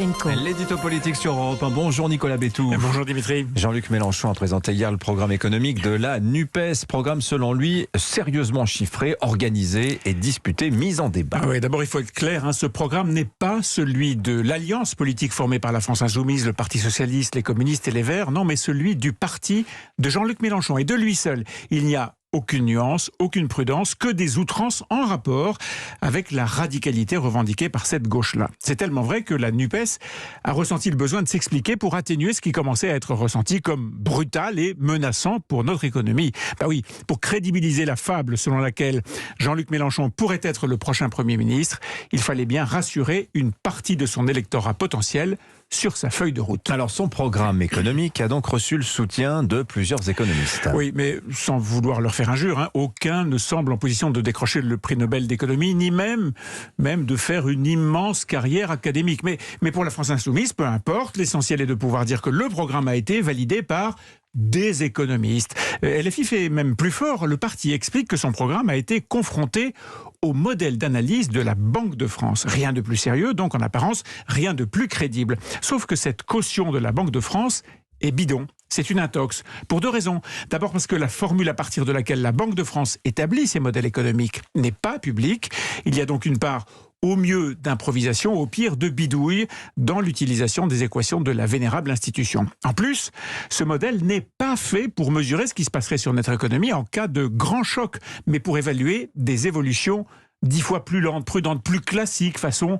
L'édito politique sur Europe 1. Bonjour Nicolas Bétou. Bonjour Dimitri. Jean-Luc Mélenchon a présenté hier le programme économique de la NUPES. Programme selon lui sérieusement chiffré, organisé et disputé, mis en débat. Oui, d'abord il faut être clair, ce programme n'est pas celui de l'alliance politique formée par la France Insoumise, le Parti Socialiste, les communistes et les Verts, non, mais celui du parti de Jean-Luc Mélenchon et de lui seul. Il n'y a aucune nuance, aucune prudence, que des outrances en rapport avec la radicalité revendiquée par cette gauche-là. C'est tellement vrai que la NUPES a ressenti le besoin de s'expliquer pour atténuer ce qui commençait à être ressenti comme brutal et menaçant pour notre économie. Bah oui, pour crédibiliser la fable selon laquelle Jean-Luc Mélenchon pourrait être le prochain Premier ministre, il fallait bien rassurer une partie de son électorat potentiel sur sa feuille de route. Alors son programme économique a donc reçu le soutien de plusieurs économistes. Oui, mais sans vouloir leur faire injure, aucun ne semble en position de décrocher le prix Nobel d'économie, ni même de faire une immense carrière académique. Mais pour la France Insoumise, peu importe, l'essentiel est de pouvoir dire que le programme a été validé par des économistes. LFI fait même plus fort, le parti explique que son programme a été confronté au modèle d'analyse de la Banque de France. Rien de plus sérieux, donc en apparence, rien de plus crédible. Sauf que cette caution de la Banque de France est bidon. C'est une intox. Pour deux raisons. D'abord parce que la formule à partir de laquelle la Banque de France établit ses modèles économiques n'est pas publique. Il y a donc une part au mieux d'improvisation, au pire de bidouille dans l'utilisation des équations de la vénérable institution. En plus, ce modèle n'est pas fait pour mesurer ce qui se passerait sur notre économie en cas de grand choc, mais pour évaluer des évolutions 10 fois plus lentes, prudentes, plus classiques, façon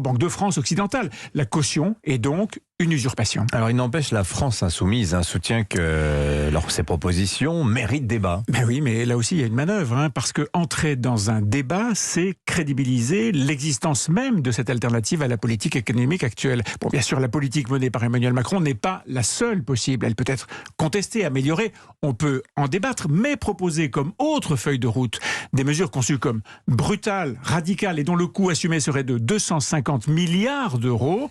Banque de France occidentale. La caution est donc une usurpation. Alors il n'empêche, la France Insoumise soutient que ces propositions méritent débat. Ben oui, mais là aussi il y a une manœuvre, parce que entrer dans un débat, c'est crédibiliser l'existence même de cette alternative à la politique économique actuelle. Bon, bien sûr, la politique menée par Emmanuel Macron n'est pas la seule possible. Elle peut être contestée, améliorée, on peut en débattre, mais proposer comme autre feuille de route des mesures conçues comme brutales, radicales et dont le coût assumé serait de 250 milliards d'euros,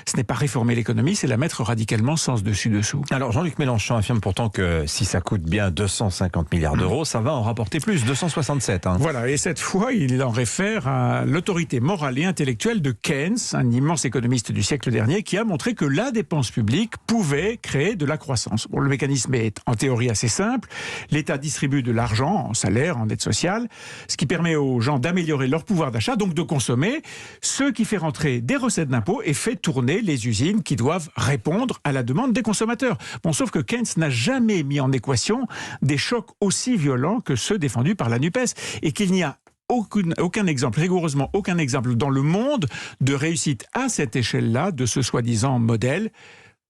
ce n'est pas réformer l'économie, c'est la mettre radicalement sens dessus-dessous. Alors Jean-Luc Mélenchon affirme pourtant que si ça coûte bien 250 milliards d'euros, ça va en rapporter plus, 267. Voilà, et cette fois, il en réfère à l'autorité morale et intellectuelle de Keynes, un immense économiste du siècle dernier, qui a montré que la dépense publique pouvait créer de la croissance. Bon, le mécanisme est en théorie assez simple. L'État distribue de l'argent en salaire, en aide sociale, ce qui permet aux gens d'améliorer leur pouvoir d'achat, donc de consommer, ce qui fait rentrer des recettes d'impôts et fait tourner les usines qui doivent répondre à la demande des consommateurs. Bon, sauf que Keynes n'a jamais mis en équation des chocs aussi violents que ceux défendus par la NUPES et qu'il n'y a aucun exemple, rigoureusement aucun exemple dans le monde de réussite à cette échelle-là de ce soi-disant modèle.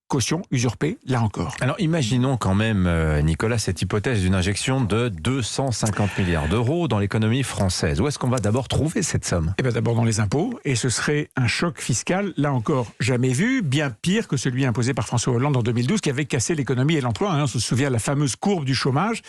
Caution usurpée, là encore. Alors imaginons quand même, Nicolas, cette hypothèse d'une injection de 250 milliards d'euros dans l'économie française. Où est-ce qu'on va d'abord trouver cette somme ? Eh bien d'abord dans les impôts, et ce serait un choc fiscal, là encore jamais vu, bien pire que celui imposé par François Hollande en 2012, qui avait cassé l'économie et l'emploi. On se souvient de la fameuse courbe du chômage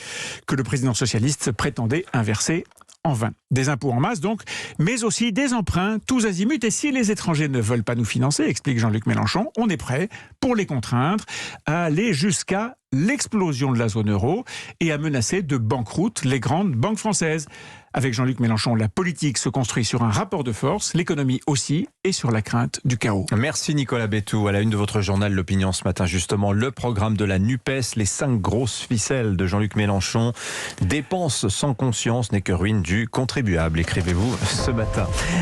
que le président socialiste prétendait inverser en vain. Des impôts en masse donc, mais aussi des emprunts tous azimuts. Et si les étrangers ne veulent pas nous financer, explique Jean-Luc Mélenchon, on est prêt pour les contraindre à aller jusqu'à l'explosion de la zone euro et à menacer de banqueroute les grandes banques françaises. Avec Jean-Luc Mélenchon, la politique se construit sur un rapport de force, l'économie aussi, et sur la crainte du chaos. Merci Nicolas Bétou. À la une de votre journal L'Opinion ce matin, justement, le programme de la NUPES, les 5 grosses ficelles de Jean-Luc Mélenchon. Dépenses sans conscience n'est que ruine du contribuable, écrivez-vous ce matin.